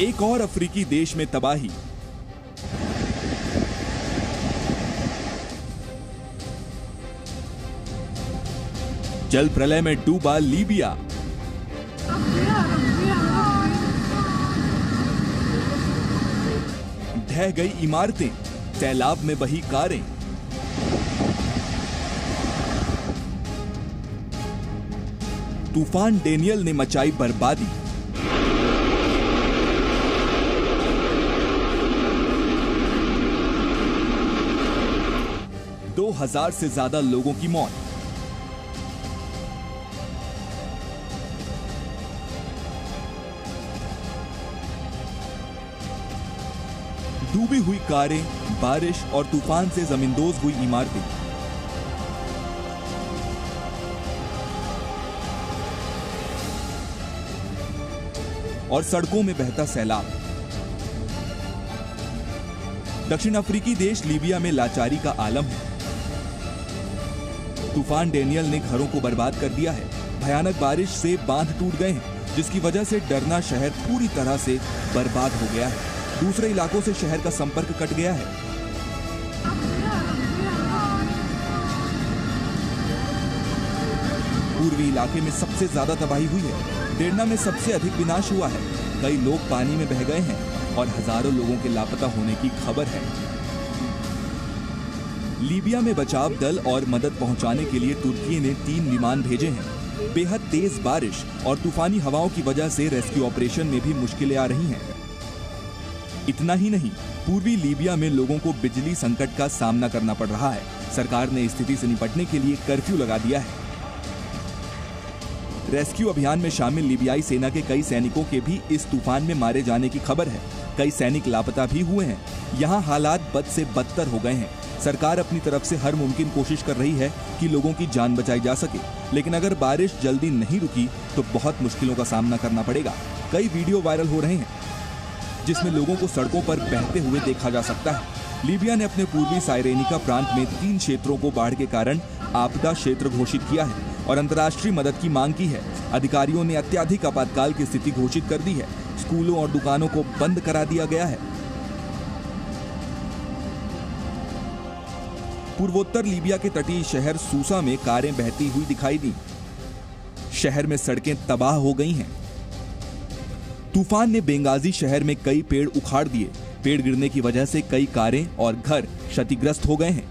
एक और अफ्रीकी देश में तबाही। जल प्रलय में डूबा लीबिया। ढह गई इमारतें, सैलाब में बही कारें। तूफान डेनियल ने मचाई बर्बादी। दो 2000 से ज्यादा लोगों की मौत। डूबी हुई कारें, बारिश और तूफान से जमींदोज हुई इमारतें। और सड़कों में बहता सैलाब। दक्षिण अफ्रीकी देश लीबिया में लाचारी का आलम है। तूफान डेनियल ने घरों को बर्बाद कर दिया है। भयानक बारिश से बांध टूट गए हैं, जिसकी वजह से डरना शहर पूरी तरह से बर्बाद हो गया है। दूसरे इलाकों से शहर का संपर्क कट गया है। पूर्वी इलाके में सबसे ज्यादा तबाही हुई है। डेरना में सबसे अधिक विनाश हुआ है। कई लोग पानी में बह गए हैं और हजारों लोगों के लापता होने की खबर है। लीबिया में बचाव दल और मदद पहुंचाने के लिए तुर्की ने 3 विमान भेजे हैं। बेहद तेज बारिश और तूफानी हवाओं की वजह से रेस्क्यू ऑपरेशन में भी मुश्किलें आ रही हैं। इतना ही नहीं, पूर्वी लीबिया में लोगों को बिजली संकट का सामना करना पड़ रहा है। सरकार ने स्थिति से निपटने के लिए कर्फ्यू लगा दिया है। रेस्क्यू अभियान में शामिल लीबियाई सेना के कई सैनिकों के भी इस तूफान में मारे जाने की खबर है। कई सैनिक लापता भी हुए हैं। यहाँ हालात बद से बदतर हो गए हैं। सरकार अपनी तरफ से हर मुमकिन कोशिश कर रही है कि लोगों की जान बचाई जा सके, लेकिन अगर बारिश जल्दी नहीं रुकी तो बहुत मुश्किलों का सामना करना पड़ेगा। कई वीडियो वायरल हो रहे हैं जिसमें लोगों को सड़कों पर बहते हुए देखा जा सकता है। लीबिया ने अपने पूर्वी साइरेनिका प्रांत में 3 क्षेत्रों को बाढ़ के कारण आपदा क्षेत्र घोषित किया है और अंतर्राष्ट्रीय मदद की मांग की है। अधिकारियों ने अत्यधिक आपातकाल की स्थिति घोषित कर दी है। स्कूलों और दुकानों को बंद करा दिया गया है। पूर्वोत्तर लीबिया के तटीय शहर सूसा में कारें बहती हुई दिखाई दी। शहर में सड़कें तबाह हो गई हैं। तूफान ने बेंगाजी शहर में कई पेड़ उखाड़ दिए। पेड़ गिरने की वजह से कई कारें और घर क्षतिग्रस्त हो गए हैं।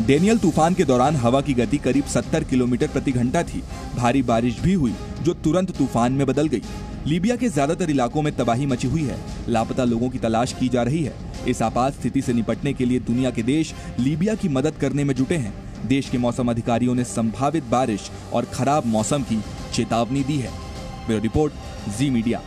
डेनियल तूफान के दौरान हवा की गति करीब 70 किलोमीटर प्रति घंटा थी। भारी बारिश भी हुई जो तुरंत तूफान में बदल गई। लीबिया के ज्यादातर इलाकों में तबाही मची हुई है। लापता लोगों की तलाश की जा रही है। इस आपात स्थिति से निपटने के लिए दुनिया के देश लीबिया की मदद करने में जुटे हैं। देश के मौसम अधिकारियों ने संभावित बारिश और खराब मौसम की चेतावनी दी है। ब्यूरो रिपोर्ट, जी मीडिया।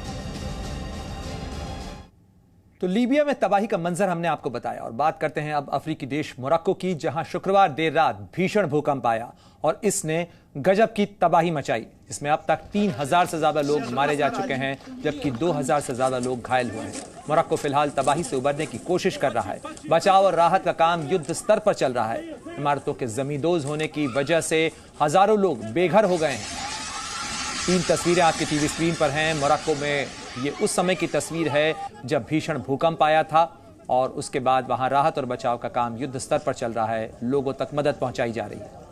तो लीबिया में तबाही का मंजर हमने आपको बताया और बात करते हैं अब अफ्रीकी देश मोरक्को की, जहां शुक्रवार देर रात भीषण भूकंप आया और इसने गजब की तबाही मचाई। इसमें अब तक 3000 से ज्यादा लोग मारे जा चुके हैं, जबकि 2000 से ज्यादा लोग घायल हुए हैं। मोरक्को फिलहाल तबाही से उबरने की कोशिश कर रहा है। बचाव और राहत का काम युद्ध स्तर पर चल रहा है। इमारतों के जमींदोज होने की वजह से हजारों लोग बेघर हो गए हैं। 3 तस्वीरें आपकी टीवी स्क्रीन पर हैं। मोरक्को में ये उस समय की तस्वीर है जब भीषण भूकंप आया था और उसके बाद वहां राहत और बचाव का काम युद्ध स्तर पर चल रहा है। लोगों तक मदद पहुंचाई जा रही है।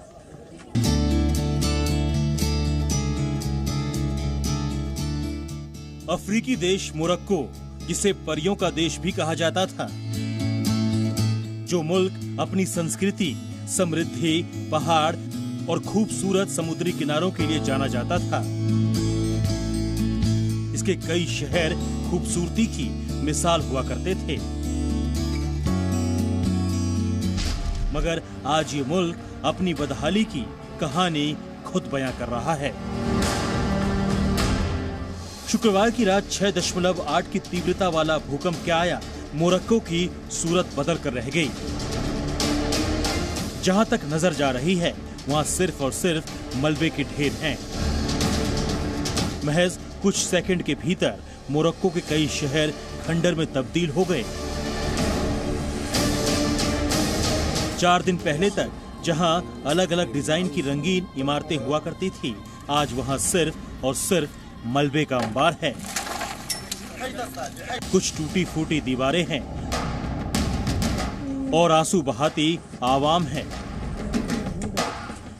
अफ्रीकी देश मोरक्को, जिसे परियों का देश भी कहा जाता था, जो मुल्क अपनी संस्कृति, समृद्धि, पहाड़ और खूबसूरत समुद्री किनारों के लिए जाना जाता था। इसके कई शहर खूबसूरती की मिसाल हुआ करते थे, मगर आज ये मुल्क अपनी बदहाली की कहानी खुद बयां कर रहा है। शुक्रवार की रात 6.8 की तीव्रता वाला भूकंप क्या आया, मोरक्को की सूरत बदल कर रह गई। जहां तक नजर जा रही है वहां सिर्फ और सिर्फ मलबे के ढेर हैं। महज कुछ सेकंड के भीतर मोरक्को के कई शहर खंडर में तब्दील हो गए। 4 दिन पहले तक जहां अलग अलग डिजाइन की रंगीन इमारतें हुआ करती थी, आज वहां सिर्फ और सिर्फ मलबे का अंबार है। कुछ टूटी फूटी दीवारें हैं और आंसू बहाती आवाम है।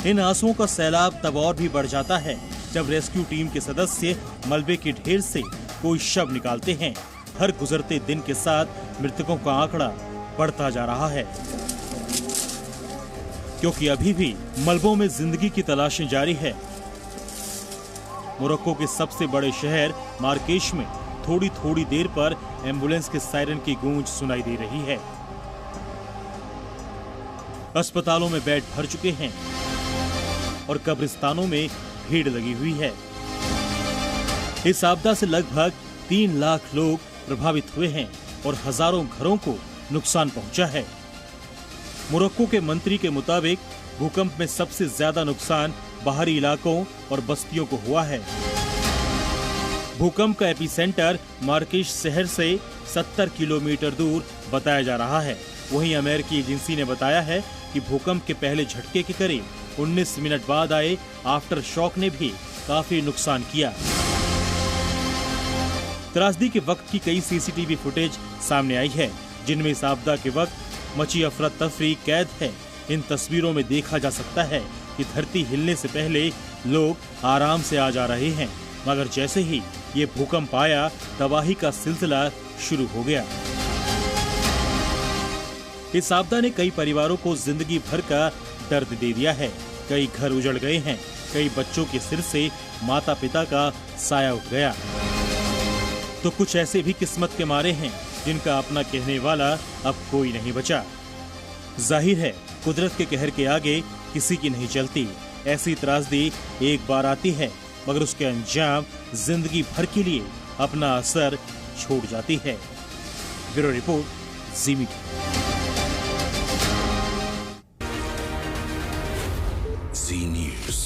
इन आंसुओं का सैलाब तब और भी बढ़ जाता है जब रेस्क्यू टीम के सदस्य मलबे के ढेर से कोई शव निकालते हैं। हर गुजरते दिन के साथ मृतकों का आंकड़ा बढ़ता जा रहा है, क्योंकि अभी भी मलबों में जिंदगी की तलाशें जारी है। मोरक्को के सबसे बड़े शहर मार्राकेश में थोड़ी थोड़ी देर पर एम्बुलेंस के सायरन की गूंज सुनाई दे रही है। अस्पतालों में बेड भर चुके हैं और कब्रिस्तानों में भीड़ लगी हुई है। इस आपदा से लगभग 3 लाख लोग प्रभावित हुए हैं और हजारों घरों को नुकसान पहुंचा है। मोरक्को के मंत्री के मुताबिक भूकंप में सबसे ज्यादा नुकसान बाहरी इलाकों और बस्तियों को हुआ है। भूकंप का एपिसेंटर मार्राकेश शहर से 70 किलोमीटर दूर बताया जा रहा है। वहीं अमेरिकी एजेंसी ने बताया है कि भूकंप के पहले झटके के करीब 19 मिनट बाद आए आफ्टर शॉक ने भी काफी नुकसान किया। त्रासदी के वक्त की कई सीसीटीवी फुटेज सामने आई है, जिनमें इस आपदा के वक्त मची अफरा तफरी कैद है। इन तस्वीरों में देखा जा सकता है कि धरती हिलने से पहले लोग आराम से आ जा रहे हैं, मगर जैसे ही ये भूकंप आया, तबाही का सिलसिला शुरू हो गया। इस आपदा ने कई परिवारों को जिंदगी भर का दर्द दे दिया है। कई घर उजड़ गए हैं, कई बच्चों के सिर से माता पिता का साया उठ गया, तो कुछ ऐसे भी किस्मत के मारे हैं जिनका अपना कहने वाला अब कोई नहीं बचा। जाहिर है, कुदरत के कहर के आगे किसी की नहीं चलती। ऐसी त्रासदी एक बार आती है, मगर उसके अंजाम जिंदगी भर के लिए अपना असर छोड़ जाती है। ब्यूरो रिपोर्ट, जी मीडिया। जी न्यूज़।